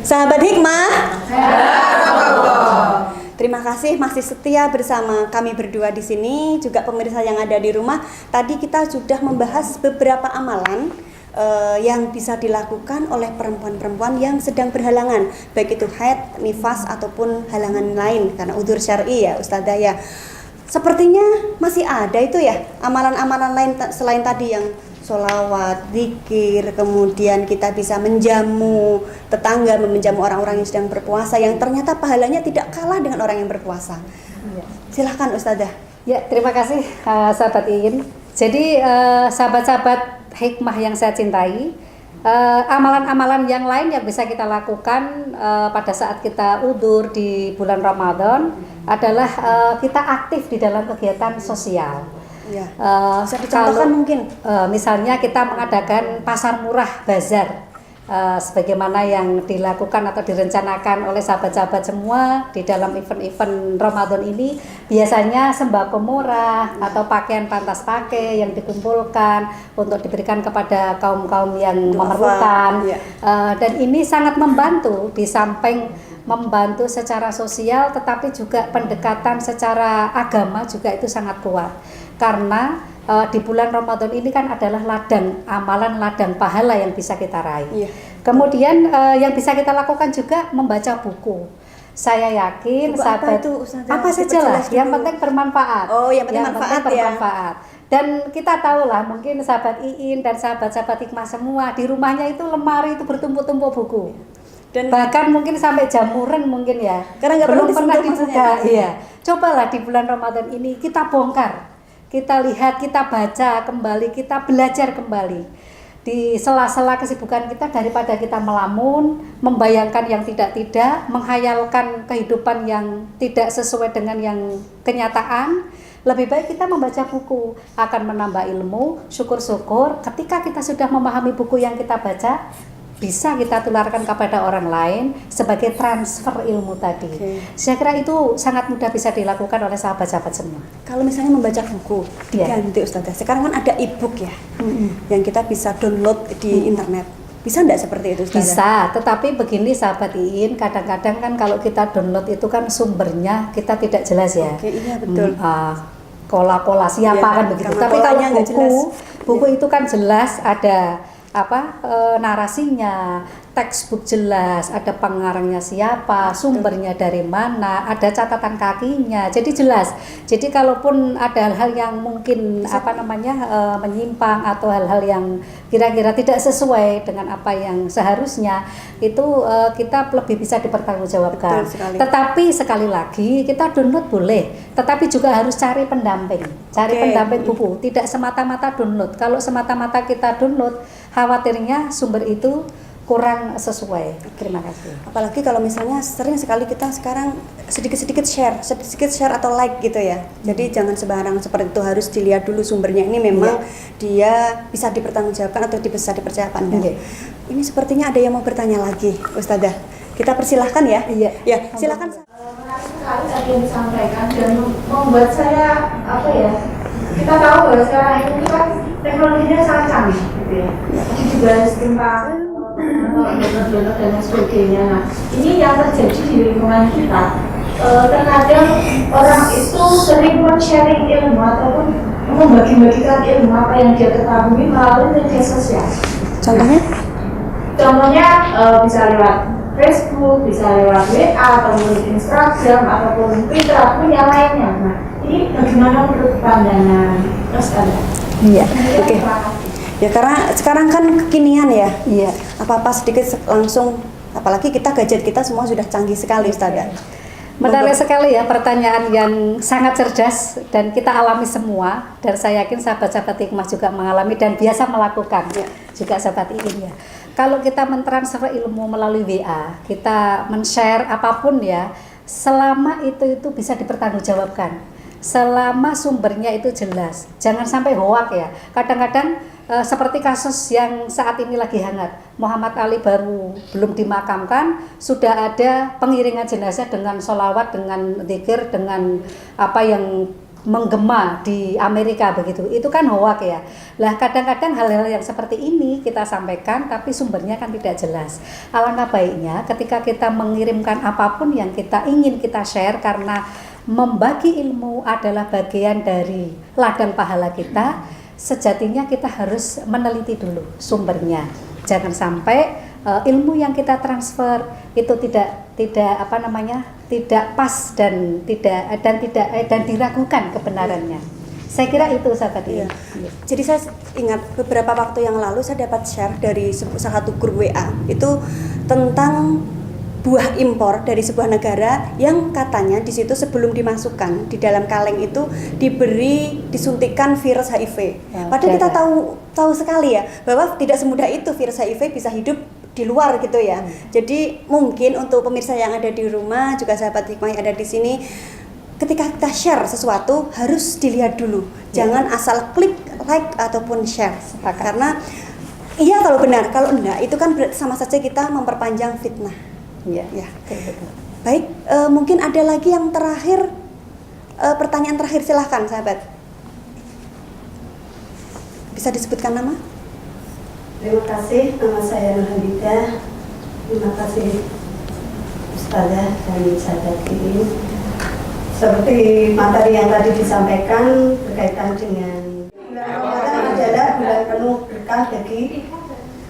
Sahabat Hikmah, terima kasih masih setia bersama kami berdua di sini, juga pemirsa yang ada di rumah. Tadi kita sudah membahas beberapa amalan yang bisa dilakukan oleh perempuan-perempuan yang sedang berhalangan, baik itu haid, nifas ataupun halangan lain karena udzur syar'i ya Ustazah ya. Sepertinya masih ada itu ya amalan-amalan lain selain tadi yang sholawat, zikir, kemudian kita bisa menjamu tetangga, menjamu orang-orang yang sedang berpuasa yang ternyata pahalanya tidak kalah dengan orang yang berpuasa. Silahkan Ustazah. Ya, terima kasih sahabat Iin. Jadi sahabat-sahabat Hikmah yang saya cintai, amalan-amalan yang lain yang bisa kita lakukan pada saat kita udzur di bulan Ramadan adalah kita aktif di dalam kegiatan sosial. Ya. Bisa dicontohkan mungkin misalnya kita mengadakan pasar murah bazar sebagaimana yang dilakukan atau direncanakan oleh sahabat-sahabat semua di dalam event-event Ramadan ini. Biasanya sembako murah atau pakaian pantas pakai yang dikumpulkan untuk diberikan kepada kaum-kaum yang memerlukan. Dan ini sangat membantu, di samping membantu secara sosial tetapi juga pendekatan secara agama juga itu sangat kuat. Karena di bulan Ramadan ini kan adalah ladang amalan, ladang pahala yang bisa kita raih. Kemudian yang bisa kita lakukan juga membaca buku. Saya yakin buku sahabat apa saja lah, yang penting bermanfaat. Oh, yang penting bermanfaat. Dan kita tahu lah, mungkin sahabat Iin dan sahabat-sahabat Hikmah semua di rumahnya itu lemari itu bertumpuk-tumpuk buku. Dan bahkan mungkin sampai jamuran mungkin ya. Karena belum pernah dibuka. Iya. Cobalah di bulan Ramadan ini kita bongkar. Kita lihat, kita baca kembali, kita belajar kembali di sela-sela kesibukan kita, daripada kita melamun, membayangkan yang tidak-tidak, menghayalkan kehidupan yang tidak sesuai dengan yang kenyataan. Lebih baik kita membaca buku, akan menambah ilmu. Syukur-syukur ketika kita sudah memahami buku yang kita baca, bisa kita tularkan kepada orang lain sebagai transfer ilmu tadi. Saya kira itu sangat mudah bisa dilakukan oleh sahabat-sahabat semua. Kalau misalnya membaca buku diganti Ustazah, sekarang kan ada e-book ya, yang kita bisa download di internet. Bisa enggak seperti itu Ustazah? Bisa, tetapi begini sahabat Iin, kadang-kadang kan kalau kita download itu kan sumbernya kita tidak jelas ya. Iya betul. Kola-kola siapa kan begitu. Tapi kalau buku itu kan jelas, ada narasinya, textbook jelas, ada pengarangnya siapa, sumbernya dari mana, ada catatan kakinya, jadi jelas. Jadi kalaupun ada hal-hal yang mungkin menyimpang atau hal-hal yang kira-kira tidak sesuai dengan apa yang seharusnya, itu kita lebih bisa dipertanggungjawabkan. Tetapi sekali lagi kita download boleh, tetapi juga harus cari pendamping, pendamping buku. Tidak semata-mata download. Kalau semata-mata kita download, khawatirnya sumber itu kurang sesuai. Terima kasih. Apalagi kalau misalnya sering sekali kita sekarang sedikit-sedikit share atau like gitu ya. Jadi jangan sembarangan seperti itu, harus dilihat dulu sumbernya ini memang dia bisa dipertanggungjawabkan atau bisa dipercaya apa enggak. Ini sepertinya ada yang mau bertanya lagi, Ustazah. Kita persilahkan ya. Ya, silakan. Menarik sekali tadi yang disampaikan dan membuat saya kita tahu bahwa sekarang ini kan teknologinya sangat canggih gitu ya. Jadi juga tentang donor dan sebagainya. Nah, ini yang terjadi di lingkungan kita. Terkadang orang itu sering men-sharing ilmu ataupun membagi-bagikan ilmu apa yang dia ketahui melalui media sosial. Contohnya bisa lewat Facebook, bisa lewat WA, ataupun Instagram, ataupun Twitter, ataupun yang lainnya. Nah, ini bagaimana menurut pandangan Ustazah? Oke. Ya karena sekarang kan kekinian ya. Apa-apa sedikit langsung, apalagi gadget kita semua sudah canggih sekali Ustazah. Menarik sekali ya pertanyaan yang sangat cerdas dan kita alami semua, dan saya yakin sahabat-sahabat Hikmah juga mengalami dan biasa melakukan juga sahabat Iin ya. Kalau kita mentransfer ilmu melalui WA, kita men-share apapun ya, selama itu bisa dipertanggungjawabkan, selama sumbernya itu jelas, jangan sampai hoak ya. Kadang-kadang seperti kasus yang saat ini lagi hangat, Muhammad Ali baru belum dimakamkan, sudah ada pengiringan jenazah dengan sholawat, dengan zikir, dengan apa yang menggema di Amerika begitu. Itu kan hoak ya. Lah kadang-kadang hal-hal yang seperti ini kita sampaikan tapi sumbernya kan tidak jelas. Alangkah baiknya ketika kita mengirimkan apapun yang kita ingin kita share, karena membagi ilmu adalah bagian dari ladang pahala kita, sejatinya kita harus meneliti dulu sumbernya. Jangan sampai ilmu yang kita transfer itu tidak pas dan diragukan kebenarannya. Saya kira itu sahabat ini. Iya. Jadi saya ingat beberapa waktu yang lalu saya dapat share dari salah satu grup WA itu tentang buah impor dari sebuah negara yang katanya di situ sebelum dimasukkan di dalam kaleng itu disuntikan virus HIV. Padahal kita tahu sekali ya bahwa tidak semudah itu virus HIV bisa hidup di luar gitu ya. Jadi mungkin untuk pemirsa yang ada di rumah, juga sahabat hikmah yang ada di sini, ketika kita share sesuatu harus dilihat dulu. Jangan asal klik like ataupun share. Karena iya kalau benar, kalau enggak itu kan sama saja kita memperpanjang fitnah. Ya. Baik, mungkin ada lagi yang terakhir, pertanyaan terakhir, silahkan sahabat. Bisa disebutkan nama? Terima kasih, nama saya Nurhalidah. Terima kasih Ustazah dan sahabat ini. Seperti materi yang tadi disampaikan berkaitan dengan bulan Ramadan adalah bulan penuh berkah bagi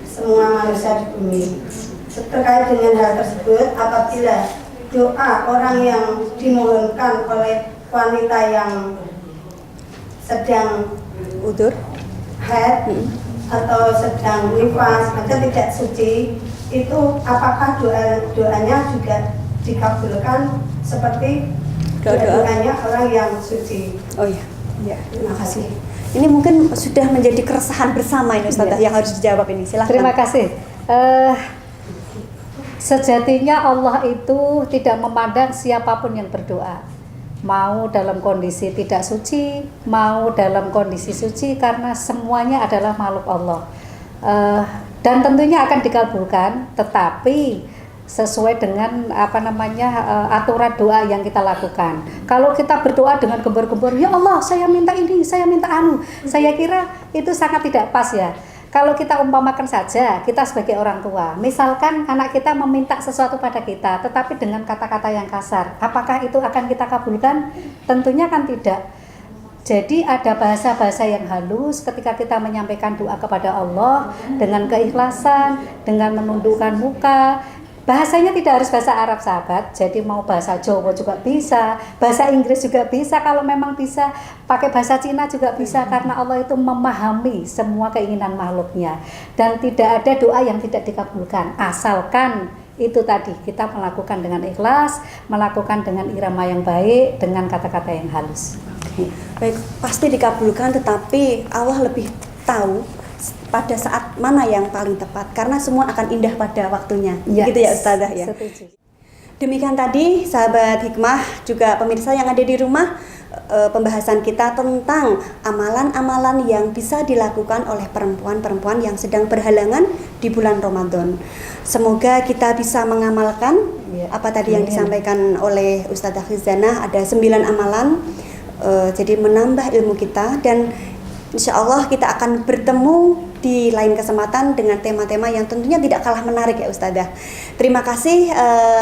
semua manusia di bumi. Terkait dengan hal tersebut, apabila doa orang yang dimohonkan oleh wanita yang sedang haid atau sedang nifas, maka tidak suci, itu apakah doanya juga dikabulkan seperti doanya orang yang suci? Oh iya, terima kasih. Ini mungkin sudah menjadi keresahan bersama ini Ustazah yang harus dijawab ini. Silahkan. Terima kasih. Sejatinya Allah itu tidak memandang siapapun yang berdoa, mau dalam kondisi tidak suci, mau dalam kondisi suci, karena semuanya adalah makhluk Allah. Dan tentunya akan dikabulkan, tetapi sesuai dengan aturan doa yang kita lakukan. Kalau kita berdoa dengan gembor-gembor, ya Allah saya minta ini, saya minta anu, saya kira itu sangat tidak pas ya. Kalau kita umpamakan saja, kita sebagai orang tua, misalkan anak kita meminta sesuatu pada kita, tetapi dengan kata-kata yang kasar, apakah itu akan kita kabulkan? Tentunya kan tidak. Jadi ada bahasa-bahasa yang halus ketika kita menyampaikan doa kepada Allah dengan keikhlasan, dengan menundukkan muka. Bahasanya tidak harus bahasa Arab sahabat, jadi mau bahasa Jawa juga bisa, bahasa Inggris juga bisa, kalau memang bisa pakai bahasa Cina juga bisa, karena Allah itu memahami semua keinginan makhluknya. Dan tidak ada doa yang tidak dikabulkan, asalkan itu tadi kita melakukan dengan ikhlas, melakukan dengan irama yang baik, dengan kata-kata yang halus. Baik, pasti dikabulkan, tetapi Allah lebih tahu pada saat mana yang paling tepat, karena semua akan indah pada waktunya. Yes. Gitu ya Ustazah ya. Setuju. Demikian tadi sahabat hikmah, juga pemirsa yang ada di rumah, pembahasan kita tentang amalan-amalan yang bisa dilakukan oleh perempuan-perempuan yang sedang berhalangan di bulan Ramadan. Semoga kita bisa mengamalkan apa tadi yang disampaikan oleh Ustazah Khizanah, ada 9 amalan, jadi menambah ilmu kita, dan insya Allah kita akan bertemu di lain kesempatan dengan tema-tema yang tentunya tidak kalah menarik ya Ustazah. Terima kasih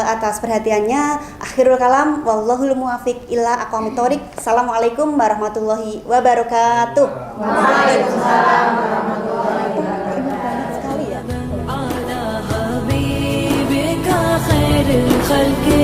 atas perhatiannya. Akhirul kalam, wallahul muwafiq ila aqwamit thoriq. Assalamualaikum warahmatullahi wabarakatuh. Waalaikumsalam warahmatullahi Banyak sekali ya. على حبيبك خير الخلق